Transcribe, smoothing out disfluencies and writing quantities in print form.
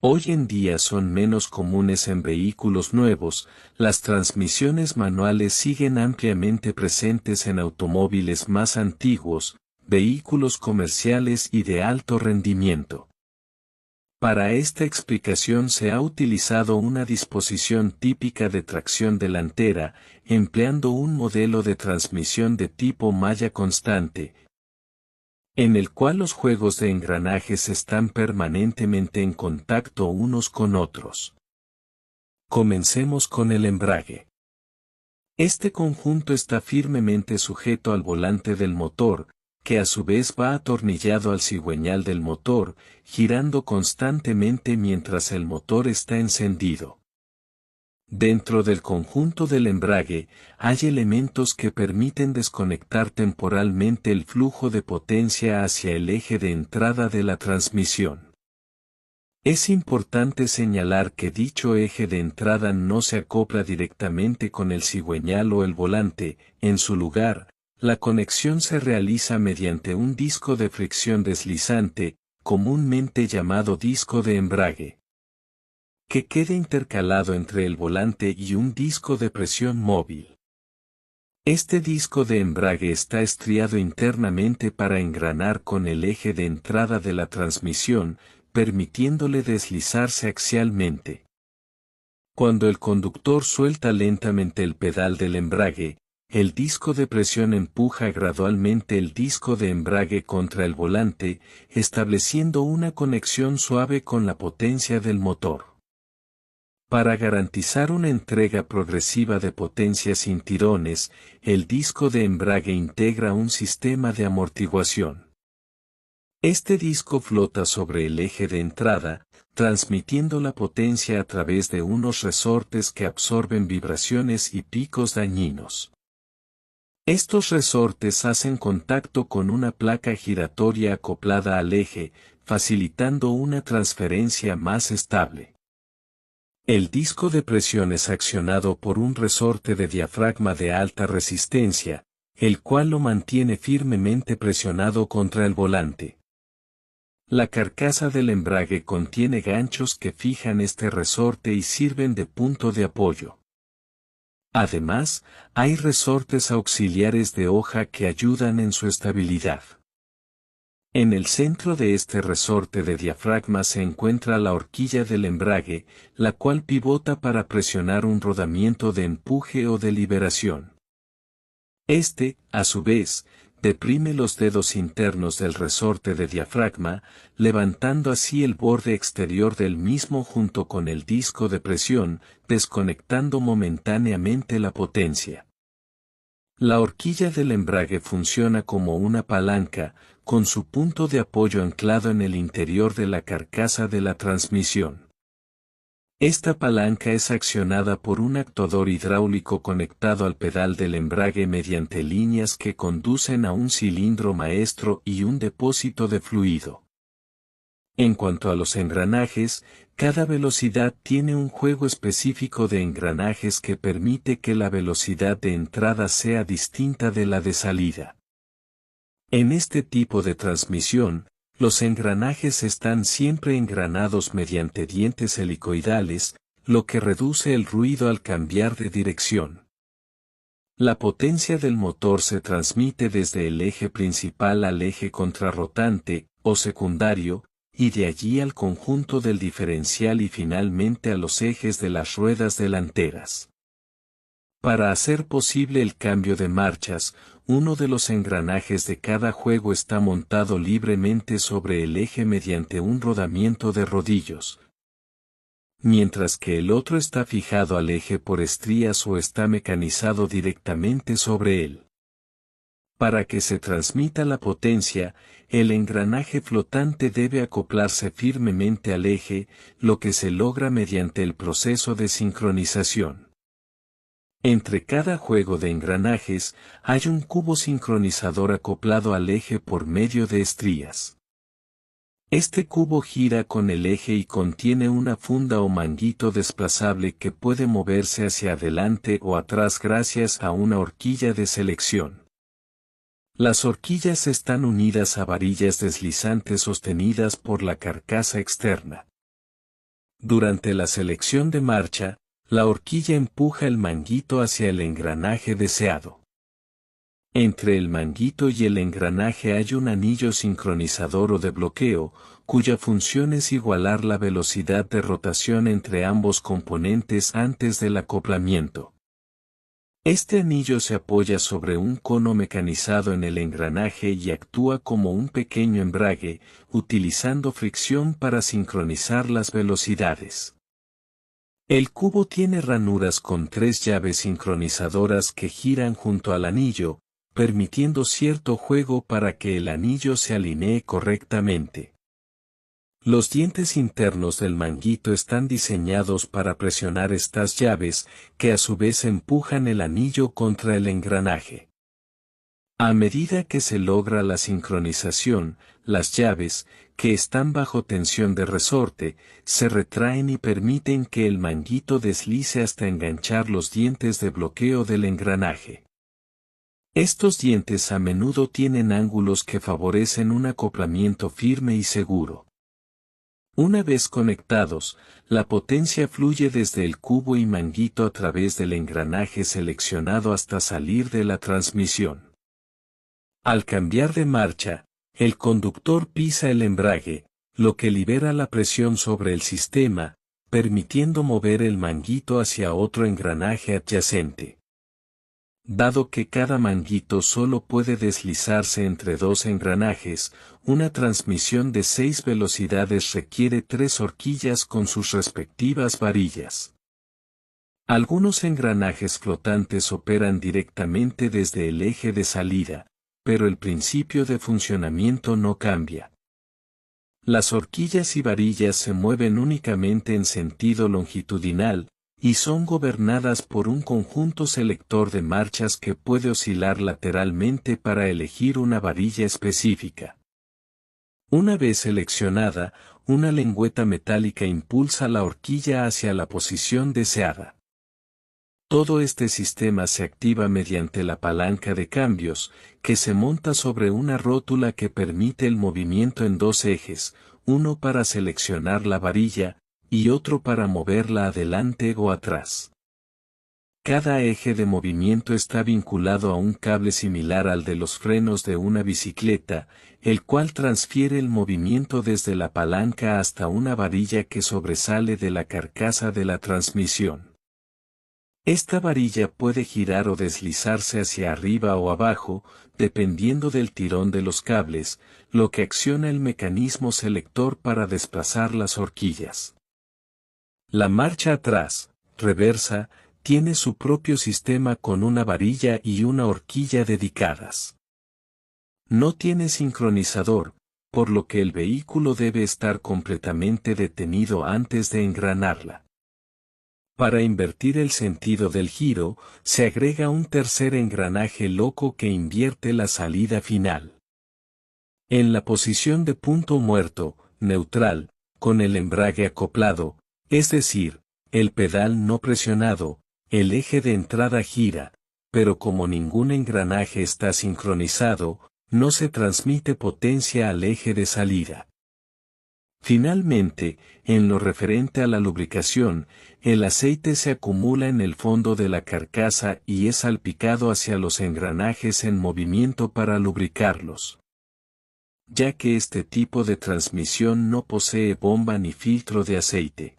Hoy en día son menos comunes en vehículos nuevos, las transmisiones manuales siguen ampliamente presentes en automóviles más antiguos, vehículos comerciales y de alto rendimiento. Para esta explicación se ha utilizado una disposición típica de tracción delantera, empleando un modelo de transmisión de tipo malla constante, en el cual los juegos de engranajes están permanentemente en contacto unos con otros. Comencemos con el embrague. Este conjunto está firmemente sujeto al volante del motor, que a su vez va atornillado al cigüeñal del motor, girando constantemente mientras el motor está encendido. Dentro del conjunto del embrague, hay elementos que permiten desconectar temporalmente el flujo de potencia hacia el eje de entrada de la transmisión. Es importante señalar que dicho eje de entrada no se acopla directamente con el cigüeñal o el volante, en su lugar, la conexión se realiza mediante un disco de fricción deslizante, comúnmente llamado disco de embrague, que quede intercalado entre el volante y un disco de presión móvil. Este disco de embrague está estriado internamente para engranar con el eje de entrada de la transmisión, permitiéndole deslizarse axialmente. Cuando el conductor suelta lentamente el pedal del embrague, el disco de presión empuja gradualmente el disco de embrague contra el volante, estableciendo una conexión suave con la potencia del motor. Para garantizar una entrega progresiva de potencia sin tirones, el disco de embrague integra un sistema de amortiguación. Este disco flota sobre el eje de entrada, transmitiendo la potencia a través de unos resortes que absorben vibraciones y picos dañinos. Estos resortes hacen contacto con una placa giratoria acoplada al eje, facilitando una transferencia más estable. El disco de presión es accionado por un resorte de diafragma de alta resistencia, el cual lo mantiene firmemente presionado contra el volante. La carcasa del embrague contiene ganchos que fijan este resorte y sirven de punto de apoyo. Además, hay resortes auxiliares de hoja que ayudan en su estabilidad. En el centro de este resorte de diafragma se encuentra la horquilla del embrague, la cual pivota para presionar un rodamiento de empuje o de liberación. Este, a su vez, deprime los dedos internos del resorte de diafragma, levantando así el borde exterior del mismo junto con el disco de presión, desconectando momentáneamente la potencia. La horquilla del embrague funciona como una palanca, con su punto de apoyo anclado en el interior de la carcasa de la transmisión. Esta palanca es accionada por un actuador hidráulico conectado al pedal del embrague mediante líneas que conducen a un cilindro maestro y un depósito de fluido. En cuanto a los engranajes, cada velocidad tiene un juego específico de engranajes que permite que la velocidad de entrada sea distinta de la de salida. En este tipo de transmisión, los engranajes están siempre engranados mediante dientes helicoidales, lo que reduce el ruido al cambiar de dirección. La potencia del motor se transmite desde el eje principal al eje contrarrotante, o secundario, y de allí al conjunto del diferencial y finalmente a los ejes de las ruedas delanteras. Para hacer posible el cambio de marchas, uno de los engranajes de cada juego está montado libremente sobre el eje mediante un rodamiento de rodillos, mientras que el otro está fijado al eje por estrías o está mecanizado directamente sobre él. Para que se transmita la potencia, el engranaje flotante debe acoplarse firmemente al eje, lo que se logra mediante el proceso de sincronización. Entre cada juego de engranajes, hay un cubo sincronizador acoplado al eje por medio de estrías. Este cubo gira con el eje y contiene una funda o manguito desplazable que puede moverse hacia adelante o atrás gracias a una horquilla de selección. Las horquillas están unidas a varillas deslizantes sostenidas por la carcasa externa. Durante la selección de marcha, la horquilla empuja el manguito hacia el engranaje deseado. Entre el manguito y el engranaje hay un anillo sincronizador o de bloqueo, cuya función es igualar la velocidad de rotación entre ambos componentes antes del acoplamiento. Este anillo se apoya sobre un cono mecanizado en el engranaje y actúa como un pequeño embrague, utilizando fricción para sincronizar las velocidades. El cubo tiene ranuras con 3 llaves sincronizadoras que giran junto al anillo, permitiendo cierto juego para que el anillo se alinee correctamente. Los dientes internos del manguito están diseñados para presionar estas llaves, que a su vez empujan el anillo contra el engranaje. A medida que se logra la sincronización, las llaves, que están bajo tensión de resorte, se retraen y permiten que el manguito deslice hasta enganchar los dientes de bloqueo del engranaje. Estos dientes a menudo tienen ángulos que favorecen un acoplamiento firme y seguro. Una vez conectados, la potencia fluye desde el cubo y manguito a través del engranaje seleccionado hasta salir de la transmisión. Al cambiar de marcha, el conductor pisa el embrague, lo que libera la presión sobre el sistema, permitiendo mover el manguito hacia otro engranaje adyacente. Dado que cada manguito solo puede deslizarse entre 2 engranajes, una transmisión de 6 velocidades requiere 3 horquillas con sus respectivas varillas. Algunos engranajes flotantes operan directamente desde el eje de salida, pero el principio de funcionamiento no cambia. Las horquillas y varillas se mueven únicamente en sentido longitudinal, y son gobernadas por un conjunto selector de marchas que puede oscilar lateralmente para elegir una varilla específica. Una vez seleccionada, una lengüeta metálica impulsa la horquilla hacia la posición deseada. Todo este sistema se activa mediante la palanca de cambios, que se monta sobre una rótula que permite el movimiento en 2 ejes, uno para seleccionar la varilla, y otro para moverla adelante o atrás. Cada eje de movimiento está vinculado a un cable similar al de los frenos de una bicicleta, el cual transfiere el movimiento desde la palanca hasta una varilla que sobresale de la carcasa de la transmisión. Esta varilla puede girar o deslizarse hacia arriba o abajo, dependiendo del tirón de los cables, lo que acciona el mecanismo selector para desplazar las horquillas. La marcha atrás, reversa, tiene su propio sistema con una varilla y una horquilla dedicadas. No tiene sincronizador, por lo que el vehículo debe estar completamente detenido antes de engranarla. Para invertir el sentido del giro, se agrega un tercer engranaje loco que invierte la salida final. En la posición de punto muerto, neutral, con el embrague acoplado, es decir, el pedal no presionado, el eje de entrada gira, pero como ningún engranaje está sincronizado, no se transmite potencia al eje de salida. Finalmente, en lo referente a la lubricación, el aceite se acumula en el fondo de la carcasa y es salpicado hacia los engranajes en movimiento para lubricarlos. Ya que este tipo de transmisión no posee bomba ni filtro de aceite.